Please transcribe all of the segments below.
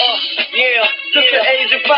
Yeah, since the age of 5,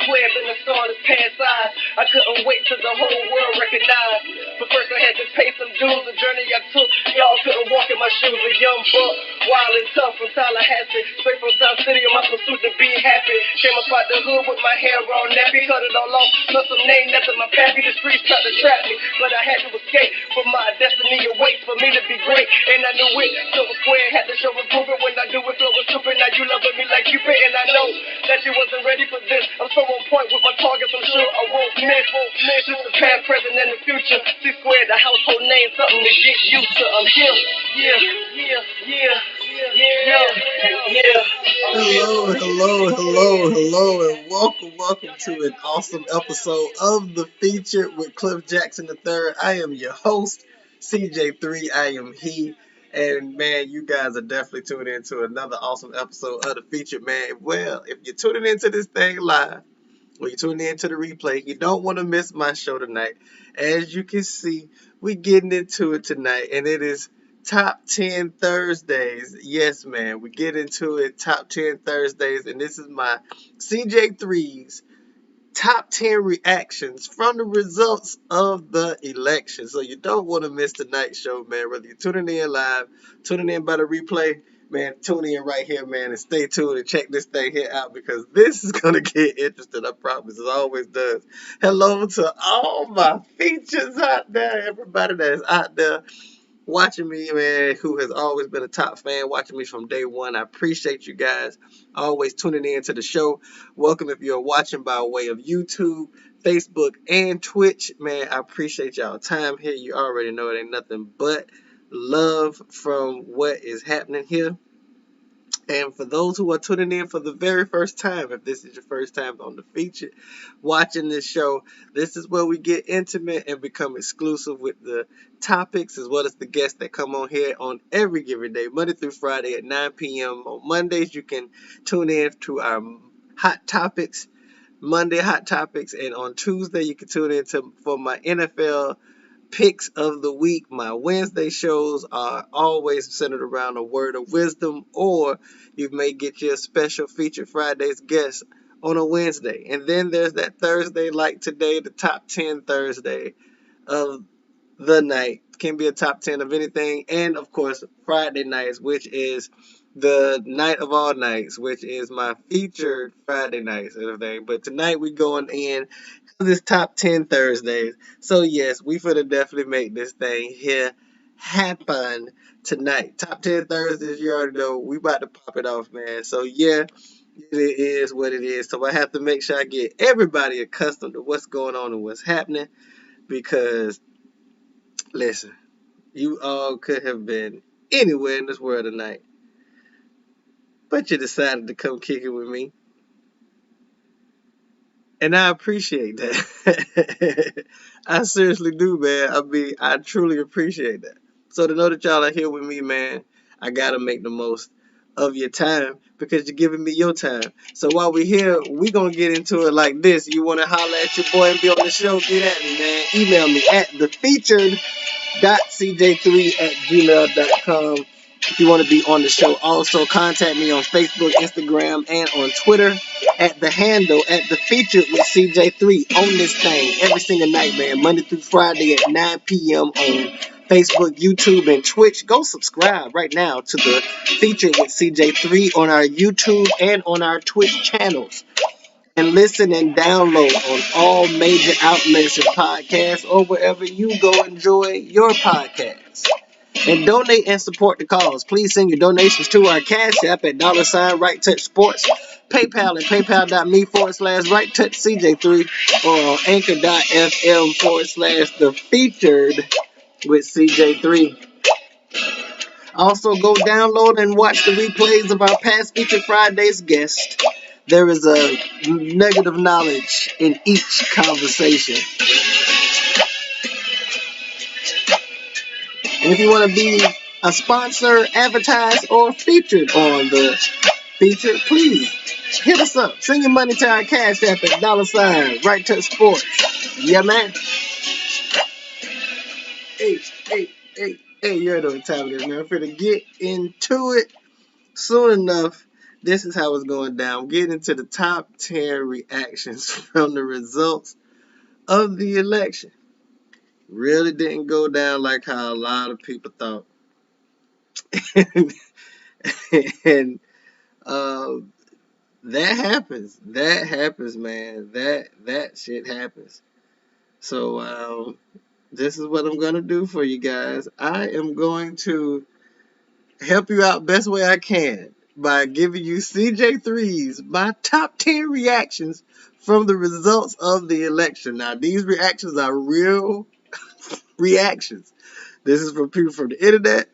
swear been a star that's past size. I couldn't wait till the whole world recognized. But first I had to pay some dues. The journey I took, y'all couldn't walk in my shoes. A young buck, wild and tough from Tallahassee, straight from South City in my pursuit to be happy. Came up out the hood with my hair all nappy, cut it all off, plus some name nothing my pappy. The streets tried to trap me, but I had to escape. For my destiny awaits for me to be great, and I knew it. So a square had to show improvement when I do it. Flow was stupid, now you loving me like Cupid, and I know that you wasn't ready for this. I'm so on point with my targets, I'm sure I won't miss. This the past, present, and the future. C-Square, the household name, something to get used to. I'm here, yeah. Hello, and welcome to an awesome episode of The Feature with Cliff Jackson III. I am your host, CJ3. I am he. And man, you guys are definitely tuning in to another awesome episode of The Feature, man. Well, if you're tuning into this thing live, or you're tuning into the replay, you don't want to miss my show tonight. As you can see, we're getting into it tonight, and it is Top 10 Thursdays. Yes, man, we get into it, Top 10 Thursdays, and this is my CJ3's Top 10 reactions from the results of the election. So you don't want to miss tonight's show, man. Whether you're tuning in live, tuning in by the replay, man, tune in right here, man, and stay tuned and check this thing here out because this is going to get interesting, I promise. It always does. Hello to all my features out there, everybody that is out there watching me, man, who has always been a top fan, watching me from day one. I appreciate you guys always tuning in to the show. Welcome if you're watching by way of YouTube, Facebook, and Twitch. Man, I appreciate y'all time here. You already know it ain't nothing but love from what is happening here. And for those who are tuning in for the very first time, if this is your first time on the feature, watching this show, this is where we get intimate and become exclusive with the topics as well as the guests that come on here on every given day, Monday through Friday at 9 p.m. On Mondays, you can tune in to our Hot Topics, Monday Hot Topics, and on Tuesday, you can tune in for my NFL picks of the week. My Wednesday shows are always centered around a word of wisdom, or you may get your special feature Friday's guest on a Wednesday. And then there's that Thursday, like today, the top 10 Thursday of the night. Can be a top 10 of anything. And of course, Friday nights, which is the night of all nights, which is my featured Friday nights and everything. But tonight we going in this top 10 Thursdays. So yes, we finna definitely make this thing here happen tonight. Top 10 Thursdays, you already know, we about to pop it off, man. So yeah, it is what it is. So I have to make sure I get everybody accustomed to what's going on and what's happening because, listen, you all could have been anywhere in this world tonight, but you decided to come kick it with me. And I appreciate that. I seriously do, man. I mean, I truly appreciate that. So to know that y'all are here with me, man, I gotta make the most of your time because you're giving me your time. So while we're here, we gonna get into it like this. You wanna holler at your boy and be on the show? Get at me, man. Email me at thefeatured.cj3@gmail.com. If you want to be on the show, also contact me on Facebook, Instagram, and on Twitter at the handle at the featured with CJ3 on this thing every single night, man. Monday through Friday at 9 p.m. on Facebook, YouTube, and Twitch. Go subscribe right now to the featured with CJ3 on our YouTube and on our Twitch channels. And listen and download on all major outlets and podcasts or wherever you go enjoy your podcasts. And donate and support the cause. Please send your donations to our Cash App at $Right Touch Sports, PayPal at paypal.me/Right Touch CJ3, or on anchor.fm/the featured with CJ3. Also, go download and watch the replays of our past Featured Fridays guests. There is a negative knowledge in each conversation. And if you want to be a sponsor, advertise, or featured on the feature, please hit us up. Send your money to our Cash App at $Right Touch Sports. Yeah, man. Hey, you already know what time it is, man. I'm finna get into it soon enough. This is how it's going down. Getting into the top 10 reactions from the results of the election. Really didn't go down like how a lot of people thought. and uh, that happens. That happens, man. That shit happens. So this is what I'm gonna do for you guys. I am going to help you out best way I can by giving you CJ3's my top 10 reactions from the results of the election. Now these reactions are real reactions. This is from people from the internet.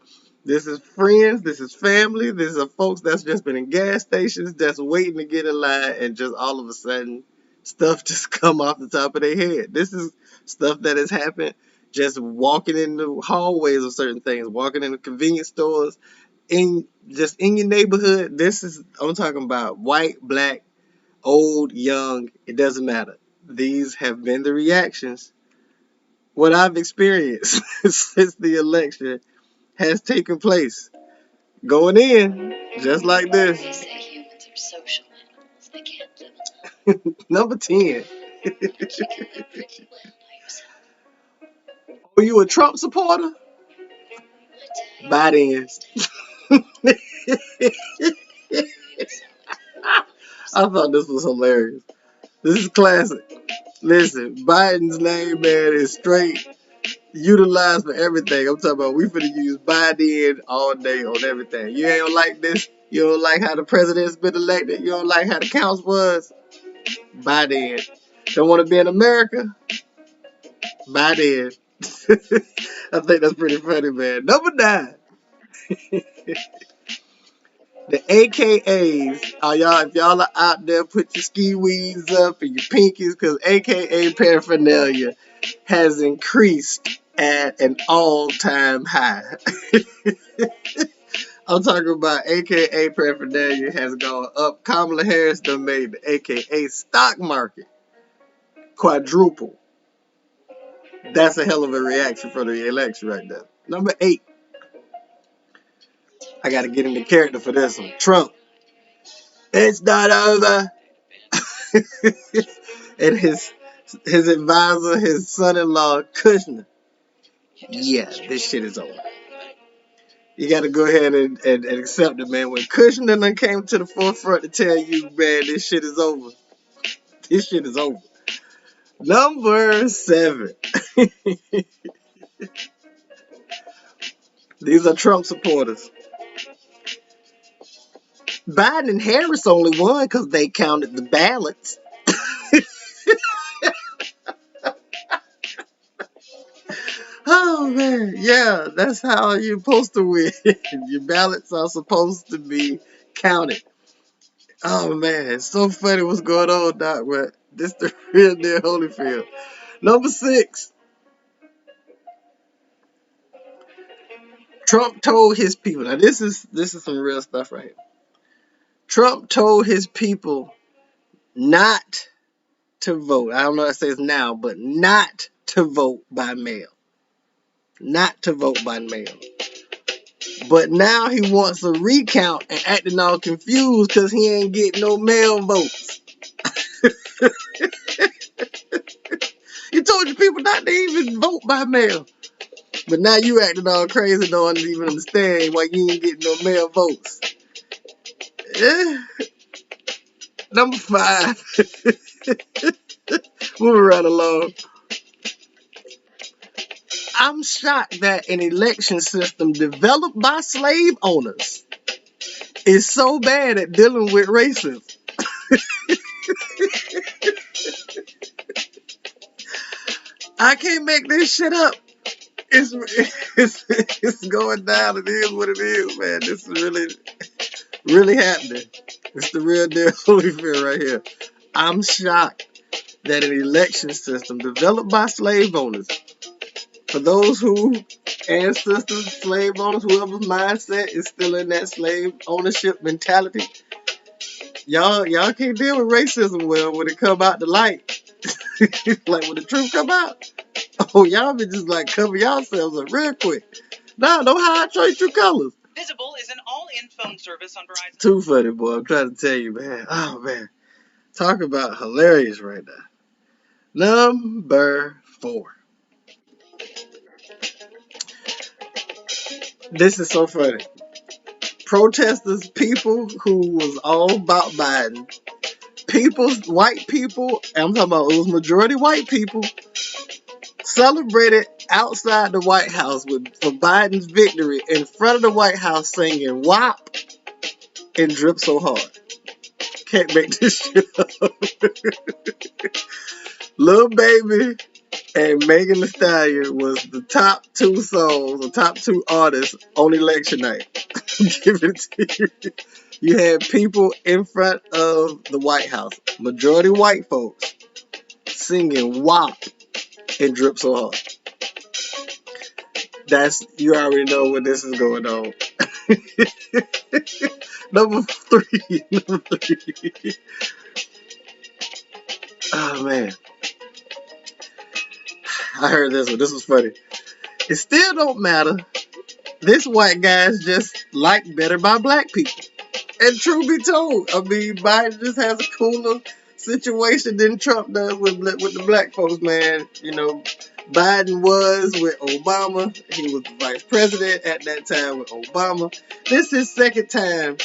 This is friends. This is family. This is folks that's just been in gas stations, that's waiting to get in line, and just all of a sudden, stuff just come off the top of their head. This is stuff that has happened just walking in the hallways of certain things, walking in the convenience stores, in your neighborhood. I'm talking about white, black, old, young. It doesn't matter. These have been the reactions. What I've experienced since the election has taken place. Going in, just like this. They say humans are social animals. They can't live alone. Number 10. But you can live pretty well by yourself. Are you a Trump supporter? Biden. I thought this was hilarious. This is classic. Listen, Biden's name, man, is straight utilized for everything. I'm talking about we finna use Biden all day on everything. You ain't like this. You don't like how the president's been elected. You don't like how the council was. Biden. Don't want to be in America. Biden. I think that's pretty funny, man. Number 9. The AKAs, if y'all are out there, put your ski weeds up and your pinkies, because AKA paraphernalia has increased at an all-time high. I'm talking about AKA paraphernalia has gone up. Kamala Harris done made the AKA stock market quadruple. That's a hell of a reaction for the election right there. Number 8. I got to get into character for this one. Trump. It's not over. And his advisor, his son-in-law, Kushner. Yeah, this shit is over. You got to go ahead and accept it, man. When Kushner done came to the forefront to tell you, man, this shit is over. This shit is over. Number 7. These are Trump supporters. Biden and Harris only won because they counted the ballots. Oh, man. Yeah, that's how you're supposed to win. Your ballots are supposed to be counted. Oh, man. It's so funny what's going on, Doc, but this the real deal Holyfield. Number 6. Trump told his people. Now, this is some real stuff right here. Trump told his people not to vote. I don't know if it says now, but not to vote by mail. Not to vote by mail. But now he wants a recount and acting all confused because he ain't getting no mail votes. He told your people not to even vote by mail. But now you acting all crazy, don't even understand why you ain't getting no mail votes. Number 5. Moving right along. I'm shocked that an election system developed by slave owners is so bad at dealing with racism. I can't make this shit up. It's going down. It is what it is, man. This is really happening. It's the real deal Holyfield right here. I'm shocked that an election system developed by slave owners, for those who ancestors, slave owners, whoever's mindset is still in that slave ownership mentality, y'all can't deal with racism well when it come out to light. Like when the truth come out, oh, y'all be just like cover yourselves up real quick. No hide your true colors. Visible is an all Too funny, boy. I'm trying to tell you, man. Oh, man. Talk about hilarious right now. Number 4. This is so funny. Protesters, people who was all about Biden, white people, I'm talking about it was majority white people, celebrated outside the White House for Biden's victory in front of the White House singing WAP and Drip So Hard. Can't make this shit up. Lil Baby and Megan Thee Stallion was the top 2 songs, the top 2 artists on election night. Give it to you. You had people in front of the White House, majority white folks, singing WAP and Drip So Hard. You already know what this is going on. Number 3. Number 3. Oh, man. I heard this one. This was funny. It still don't matter. This white guy's just liked better by black people. And truth be told, I mean, Biden just has a cooler situation than Trump does with the black folks, man. You know, Biden was with Obama. He was the vice president at that time with Obama. This is his second time,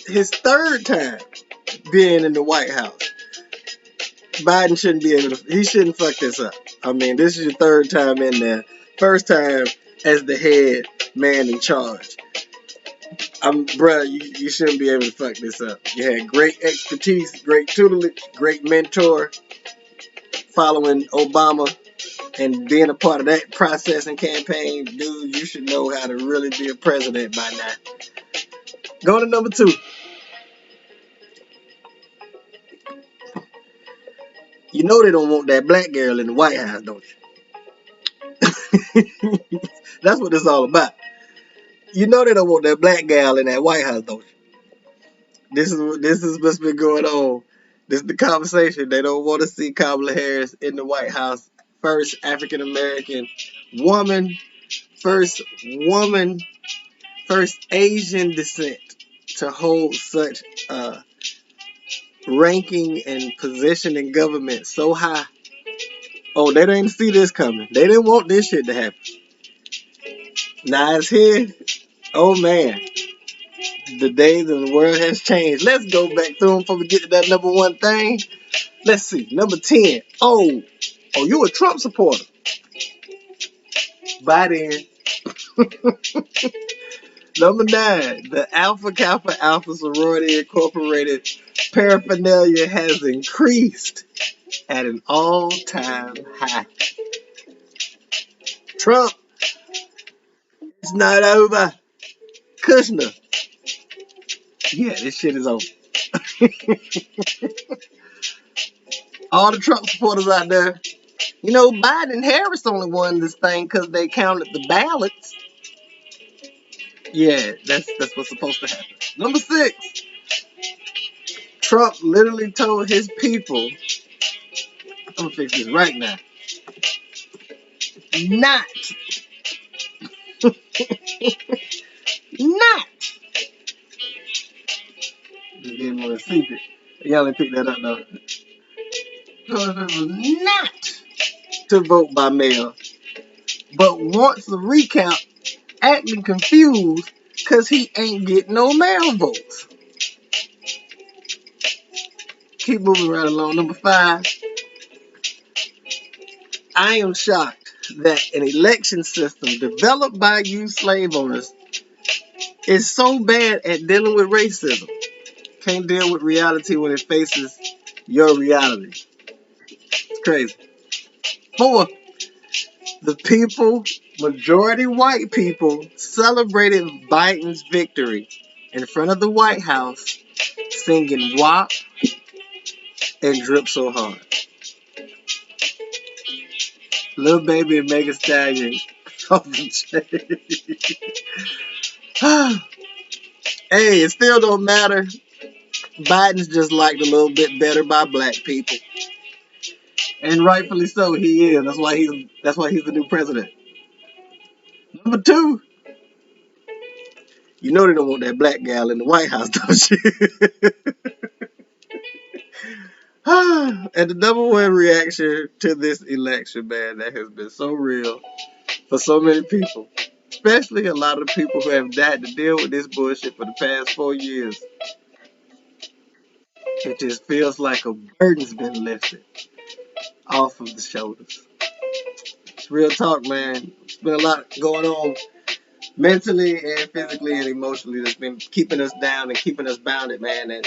his third time being in the White House. Biden shouldn't be able to, he shouldn't fuck this up. I mean, this is your third time in there. First time as the head man in charge. Bruh, you shouldn't be able to fuck this up. You had great expertise, great tutelage, great mentor following Obama and being a part of that process and campaign. Dude, you should know how to really be a president by now. Go to number 2. You know they don't want that black girl in the White House, don't you? That's what it's all about. You know they don't want that black gal in that White House, don't you? This is what's been going on. This is the conversation. They don't want to see Kamala Harris in the White House. First African American woman, first Asian descent to hold such ranking and position in government so high. Oh, they didn't see this coming. They didn't want this shit to happen. Now it's here. Oh, man. The days of the world has changed. Let's go back through them before we get to that number 1 thing. Let's see. Number 10. Oh, you a Trump supporter. By then. Number 9. The Alpha Kappa Alpha Sorority Incorporated paraphernalia has increased at an all-time high. Trump, it's not over. Kushner, yeah, this shit is over. All the Trump supporters out there. You know, Biden and Harris only won this thing because they counted the ballots. Yeah, that's what's supposed to happen. Number 6. Trump literally told his people, I'm gonna fix this right now, not just gave me a secret. Y'all didn't pick that up though. Not to vote by mail, but wants the recount, acting confused because he ain't getting no mail votes. Keep moving right along. Number 5. I am shocked that an election system developed by you slave owners is so bad at dealing with racism. Can't deal with reality when it faces your reality. It's crazy. 4. The people, majority white people, celebrated Biden's victory in front of the White House, singing WAP and Drip So Hard. Lil Baby and Megan Thee Stallion off the chain. Hey, it still don't matter. Biden's just liked a little bit better by black people. And rightfully so, he is. That's why he's the new president. Number 2. You know they don't want that black gal in the White House, don't you? And the number one reaction to this election, man, that has been so real for so many people, especially a lot of the people who have had to deal with this bullshit for the past 4 years. It just feels like a burden's been lifted off of the shoulders. It's real talk, man. It's been a lot going on mentally and physically and emotionally that's been keeping us down and keeping us bounded, man. And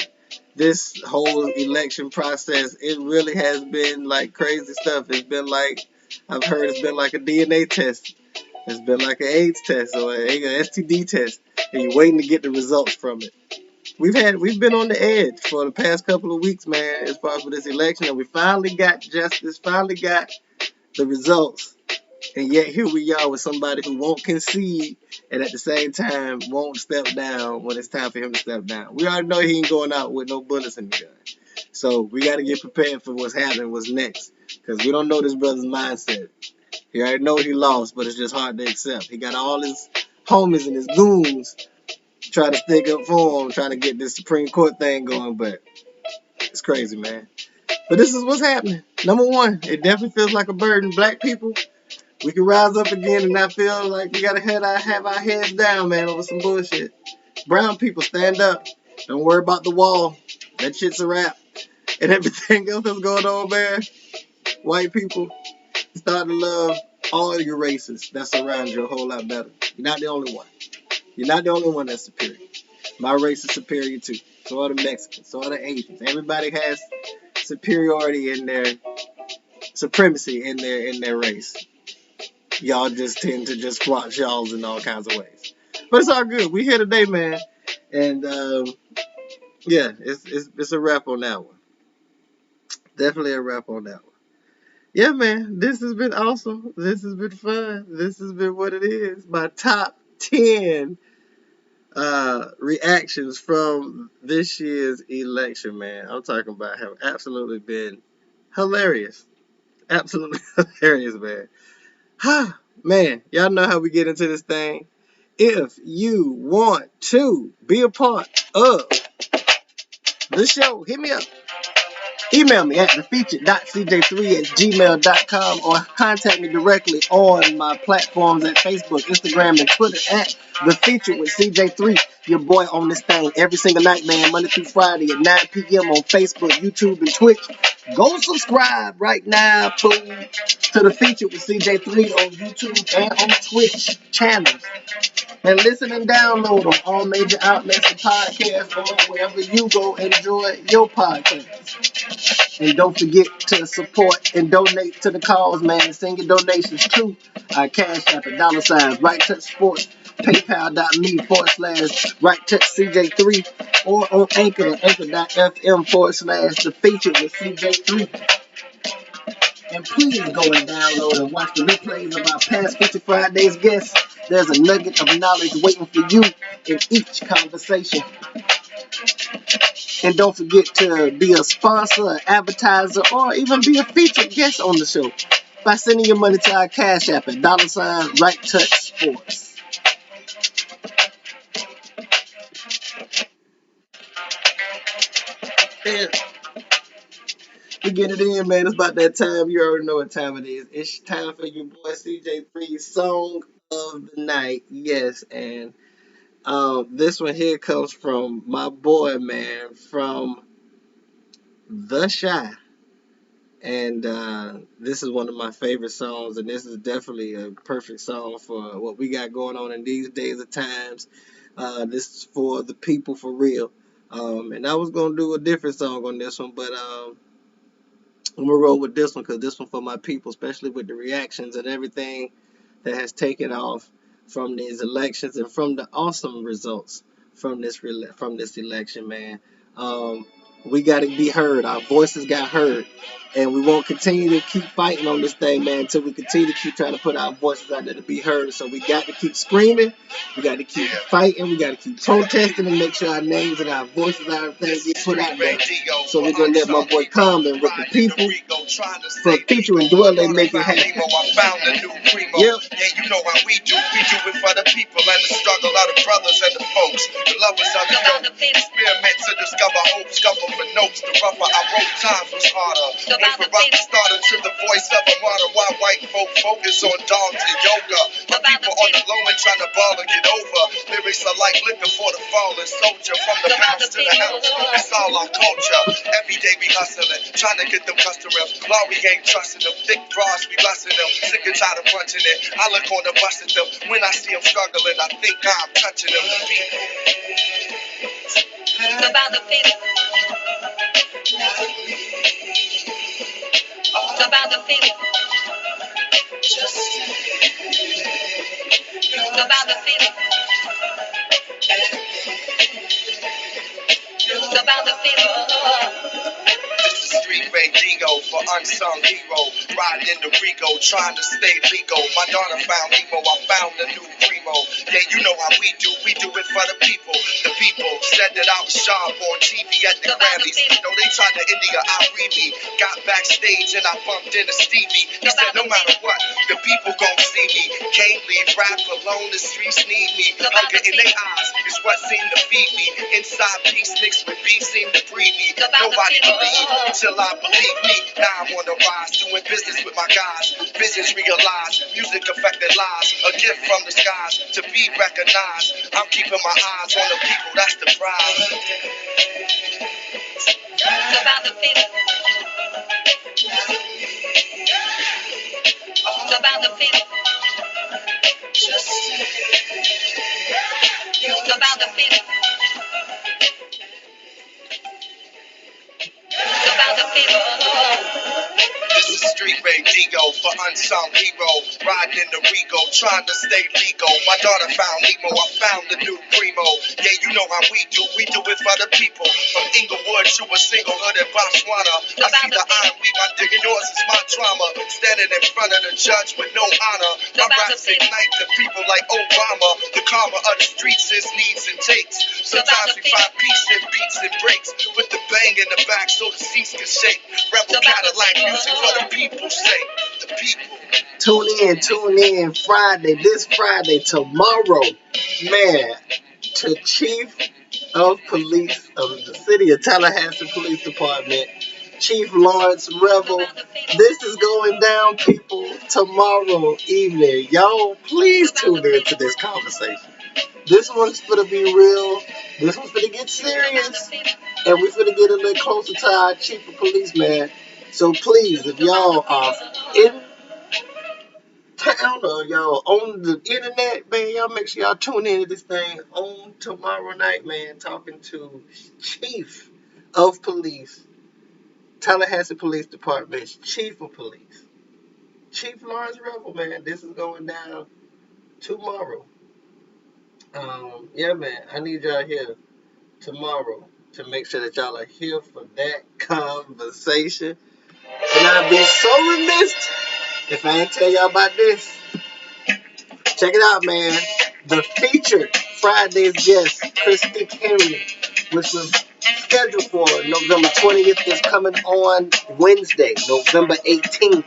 this whole election process, it really has been like crazy stuff. It's been like, I've heard it's been like a DNA test. It's been like an AIDS test or an STD test, and you're waiting to get the results from it. We've been on the edge for the past couple of weeks, man, as far as for this election, and we finally got justice, finally got the results. And yet here we are with somebody who won't concede and at the same time won't step down when it's time for him to step down. We already know he ain't going out with no bullets in the gun. So we got to get prepared for what's happening, what's next. Because we don't know this brother's mindset. He already know he lost, but it's just hard to accept. He got all his homies and his goons trying to stick up for him, trying to get this Supreme Court thing going, but it's crazy, man. But this is what's happening. Number one, it definitely feels like a burden. Black people, we can rise up again and not feel like we gotta have our heads down, man, over some bullshit. Brown people, stand up. Don't worry about the wall. That shit's a wrap. And everything else that's going on, man. White people, start to love all your races that surround you a whole lot better. You're not the only one. You're not the only one that's superior. My race is superior too. So are the Mexicans. So are the Asians. Everybody has superiority in their supremacy in their race. Y'all just tend to just squash y'alls in all kinds of ways. But it's all good. We here today, man. And yeah, it's a wrap on that one. Definitely a wrap on that one. Yeah, man. This has been awesome. This has been fun. This has been what it is. My top 10 reactions from this year's election, man. I'm talking about have absolutely been hilarious. Absolutely hilarious, man. Man, y'all know how we get into this thing. If you want to be a part of the show, hit me up. Email me at thefeatured.cj3@gmail.com or contact me directly on my platforms at Facebook, Instagram, and Twitter at The Featured with CJ3. Your boy on this thing every single night, man, Monday through Friday at 9 p.m. on Facebook, YouTube, and Twitch. Go subscribe right now, fool, to The Featured with CJ3 on YouTube and on Twitch channels. And listen and download on all major outlets and podcasts or wherever you go enjoy your podcast. And don't forget to support and donate to the cause, man. Send your donations to our Cash App at $ Right Touch Sports, PayPal.me/Right Touch CJ3, or on Anchor.fm/The Featured with CJ3. And please go and download and watch the replays of our past Feature Fridays guests. There's a nugget of knowledge waiting for you in each conversation. And don't forget to be a sponsor, an advertiser, or even be a featured guest on the show by sending your money to our Cash App at $ Right Touch Sports. And we get it in, man. It's about that time. You already know what time it is. It's time for your boy CJ3's Song of the Night. Yes, and this one here comes from my boy, man, from The Shy. And this is one of my favorite songs, and this is definitely a perfect song for what we got going on in these days of times. This is for the people for real. And I was going to do a different song on this one, but I'm going to roll with this one because this one for my people, especially with the reactions and everything that has taken off from these elections and from the awesome results from this election, man. We got to be heard. Our voices got heard. And we won't continue to keep fighting on this thing, man, until we continue to keep trying to put our voices out there to be heard. So we got to keep screaming. We got to keep fighting. We got to keep protesting and make sure our names and our voices and everything get put out there. So we're going to let my boy Common with the people for featuring Dwelle make it happen. Yep. Yeah, you know how we do. We do it for the people and the struggle of the brothers and the folks. The lovers of the dope. Experiment to discover hope. Scuffle for notes. The rougher I wrote, times was harder. Went from rock starter to the voice of a martyr. While white folk focus on dogs and yoga. My people on the low end trying to ball and get over. Lyrics are like liquor for the fallen soldier. From the house to the house, it's all our culture. Every day we hustling, trying to get them customers. Law we ain't trusting them. Thick bras we busting them. Sick and tired of punching it. I look on the bus at them. When I see them struggling, I think I'm touching them. It's about the people. It's about the people. It's about the people. It's about the people. This is Street Ray Digo for unsung hero. Riding in the Rigo, trying to stay legal. My daughter found Emo, I found a new primo. Yeah, you know how we do it for the people. The people said that I was sharp on TV at the Grammys. No, they tried to India, I read me. Got backstage and I bumped into Stevie. He said no matter what, the people gon' see me. Can't leave rap alone, the streets need me. Hunger in their eyes is what seemed to feed me. Inside peace mixed with beef seemed to breed me. Nobody believed until I believe me. Now I'm on the rise, doing business with my guys. Visions realized, music affected lives. A gift from the skies to be recognized. I'm keeping my eyes on the people, that's the prize. It's about the people. It's about the people. It's about the people. It's about the people. This is Street Ray Digo for unsung hero. Riding in the Rigo, trying to stay legal. My daughter found Emo, I found the new primo. Yeah, you know how we do it for the people. From Inglewood to a single hood in Botswana. I see the iron weave, my digging yours is my drama. Standing in front of the judge with no honor. My raps ignite the people like Obama. The karma of the streets is needs and takes. Sometimes we find peace in beats and breaks. With the bang in the back so the seats can shake. Rebel Cadillac music for the people's sake. The people. Tune in this Friday, tomorrow, man, to Chief of Police of the City of Tallahassee Police Department, Chief Lawrence Revel. This is going down, people, tomorrow evening. Y'all, please tune in to this conversation. This one's gonna be real. This one's gonna get serious. And we're gonna get a little closer to our Chief of Police, man. So please, if y'all are in town or y'all on the internet, man, y'all make sure y'all tune into this thing on tomorrow night, man. Talking to Chief of Police, Tallahassee Police Department's Chief of Police, Chief Lawrence Revel, man. This is going down tomorrow. Yeah, man, I need y'all here tomorrow to make sure that y'all are here for that conversation. And I'd be so remiss if I ain't tell y'all about this. Check it out, man. The featured Friday's guest, Christy Henry, which was scheduled for November 20th, is coming on Wednesday, November 18th,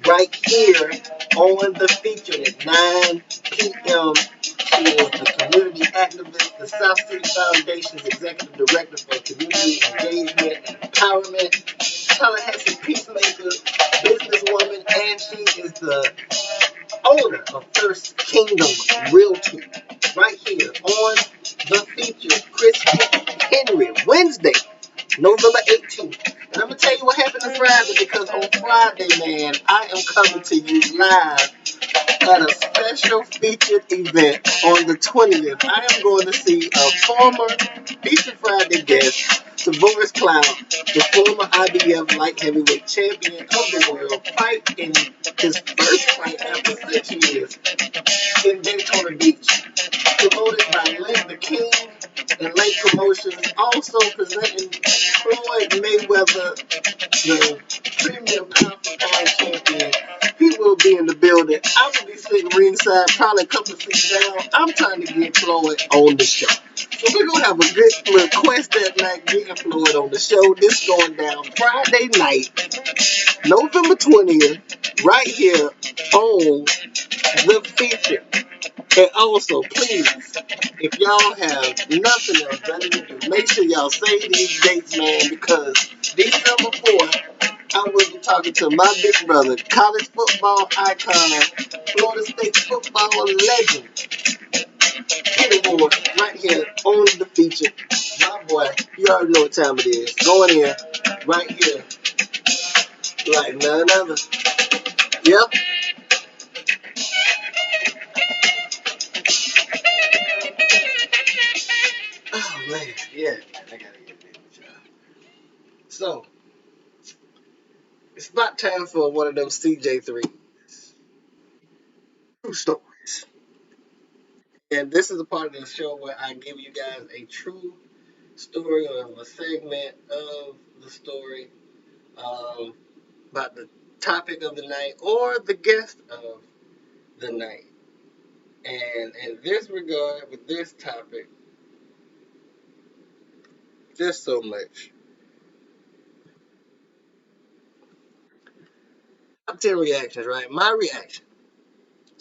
right here on the featured at 9 p.m. She is the community activist, the South City Foundation's executive director for community engagement and empowerment, Tallahassee Peacemaker, businesswoman, and she is the owner of First Kingdom Realty. Right here on the feature, Christy Henry, Wednesday, November 18th. And I'm going to tell you what happened on Friday, because on Friday, man, I am coming to you live at a special featured event on the 20th. I am going to see a former Feature Friday guest, Tavoris Cloud, the former IBF light heavyweight champion of the world, fight in his first fight after 6 years in Daytona Beach. Promoted by Lynn the King and Lake Promotions, also presenting Floyd Mayweather, the Premium Conference Final Champion. He will be in the building. I will be sitting ringside, probably a couple of seats down. I'm trying to get Floyd on the show. So we're going to have a good little quest that night, getting Floyd on the show. This going down Friday night, November 20th, right here on The Feature. And also, please, if y'all have nothing else better to do, make sure y'all save these dates, man, because December 4th, I will be talking to my big brother, college football icon, Florida State football legend, Kenny Moore, right here on The Feature. My boy, you already know what time it is. Going in, right here, like none other. Yep. Oh, man. Yeah, man, I gotta get this with y'all. So, it's about time for one of those CJ3 true stories. And this is a part of the show where I give you guys a true story or a segment of the story about the topic of the night or the guest of the night. And in this regard, with this topic, just so much. Top 10 reactions, right? My reaction.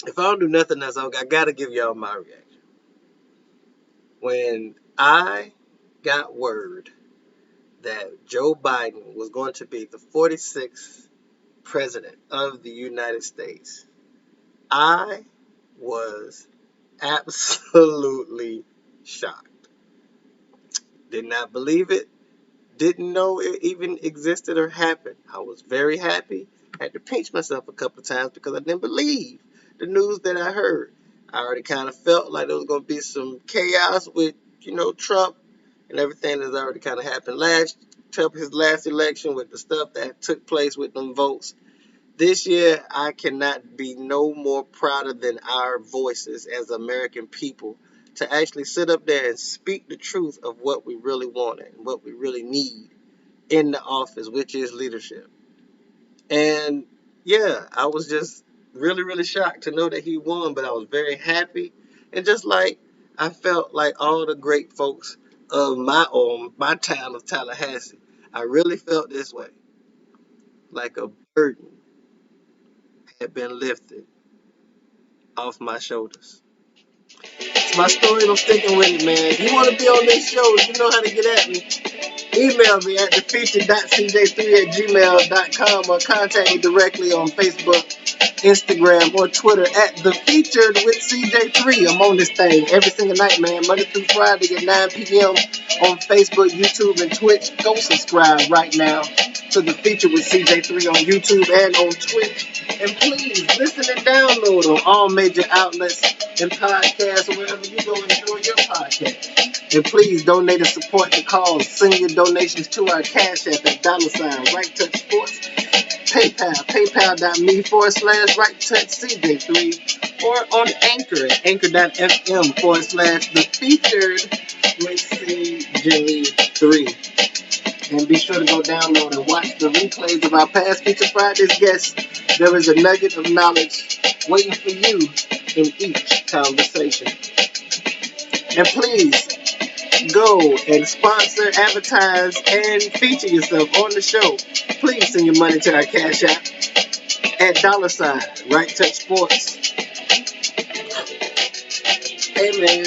If I don't do nothing else, I gotta give y'all my reaction. When I got word that Joe Biden was going to be the 46th president of the United States, I was absolutely shocked. Did not believe it. Didn't know it even existed or happened. I was very happy. Had to pinch myself a couple of times because I didn't believe the news that I heard. I already kind of felt like there was going to be some chaos with, Trump and everything that's already kind of happened his last election with the stuff that took place with them votes. This year, I cannot be no more prouder than our voices as American people to actually sit up there and speak the truth of what we really want and what we really need in the office, which is leadership. And yeah, I was just really, really shocked to know that he won, but I was very happy. And just like I felt like all the great folks of my town of Tallahassee, I really felt this way, like a burden had been lifted off my shoulders. It's my story and I'm sticking with it, man. If you want to be on this show, you know how to get at me. Email me at thefeatured.cj3@gmail.com or contact me directly on Facebook, Instagram, or Twitter at The Featured with CJ3. I'm on this thing every single night, man. Monday through Friday at 9 p.m. on Facebook, YouTube, and Twitch. Go subscribe right now to The Featured with CJ3 on YouTube and on Twitch. And please listen and download on all major outlets and podcasts or wherever you go enjoy your podcast. And please donate and support the cause. Send your donations to our Cash App at $ Right Touch Sports. PayPal, paypal.me/RightTouchCJ3. Or on Anchor at anchor.fm/The Featured with CJ3. And be sure to go download and watch the replays of our past Feature Fridays guests. There is a nugget of knowledge waiting for you in each conversation. And please, go and sponsor, advertise, and feature yourself on the show. Please send your money to our Cash App at $ Right Touch Sports. Hey man,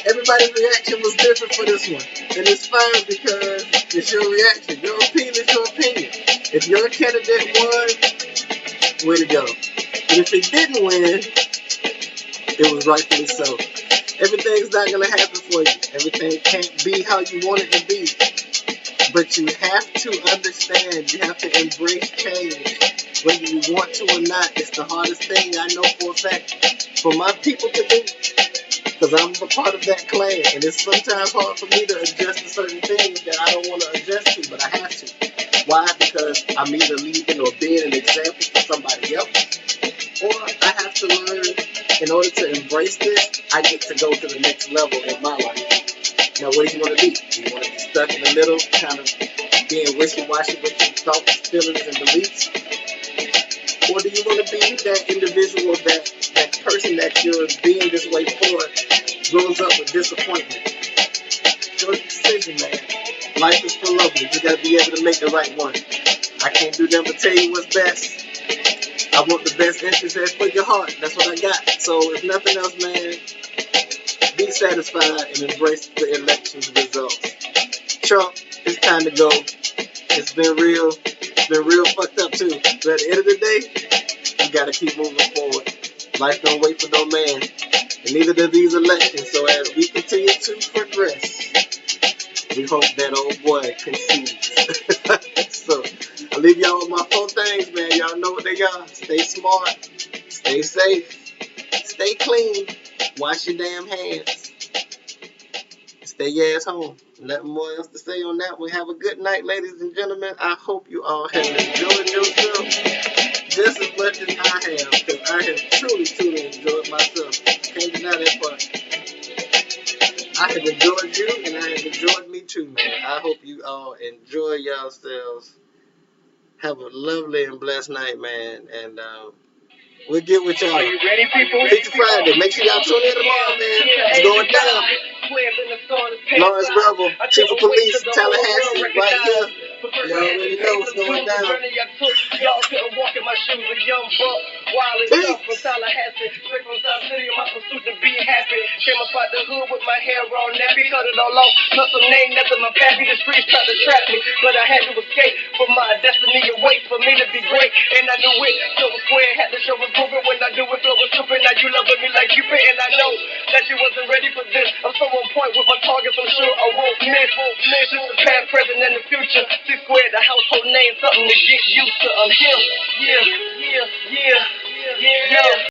everybody's reaction was different for this one. And it's fine because it's your reaction. Your opinion is your opinion. If your candidate won, way to go. But if he didn't win, it was rightfully so. Everything's not going to happen for you. Everything can't be how you want it to be. But you have to understand, you have to embrace change. Whether you want to or not, it's the hardest thing I know for a fact for my people to do. Because I'm a part of that clan. And it's sometimes hard for me to adjust to certain things that I don't want to adjust to, but I have to. Why? Because I'm either leading or being an example for somebody else. Or I have to learn, in order to embrace this, I get to go to the next level in my life. Now, what do you want to be? Do you want to be stuck in the middle, kind of being wishy-washy with your thoughts, feelings, and beliefs? Or do you want to be that individual, that person that you're being this way for, grows up with disappointment? Your decision, man. Life is full of them. You gotta be able to make the right one. I can't do nothing but tell you what's best. I want the best interest as for your heart. That's what I got. So if nothing else, man, be satisfied and embrace the election's results. Trump, it's time to go. It's been real. It's been real fucked up too. But at the end of the day, you gotta keep moving forward. Life don't wait for no man. And neither do these elections. So as we continue to progress, we hope that old boy concedes. So I leave y'all with my 4 things, man. Y'all know what they are. Stay smart, stay safe, stay clean, wash your damn hands, stay your ass home. Nothing more else to say on that one. Have a good night, ladies and gentlemen. I hope you all have enjoyed yourself just as much as I have, because I have truly enjoyed myself. Can't deny that part. I have enjoyed you, and I have enjoyed me too, man. I hope you all enjoy yourselves. Have a lovely and blessed night, man. And we'll get with y'all. Are you ready, people? Feature Friday. Make sure y'all tune in tomorrow, man. It's going down. Lawrence Rebel, Chief of Police, Tallahassee, right here. You already know what's going down. Y'all couldn't walk in my shoes. A young buck, wild and tough from Tallahassee. Straight from South City in my pursuit to be happy. Came up out the hood with my hair all nappy. Cut it all off. Plus some name, nothing my pappy. The streets tried to trap me. But I had to escape from my destiny and wait for me to be great. And I knew it. So was square, had to show improvement. When I do it, flow was stupid. Now you loving me like Cupid. And I know that you wasn't ready for this. I'm so on point with my targets. I'm sure I won't miss. This is the past, present, and the future. C-Square, the household name. Something to get used to. I'm here. Yeah.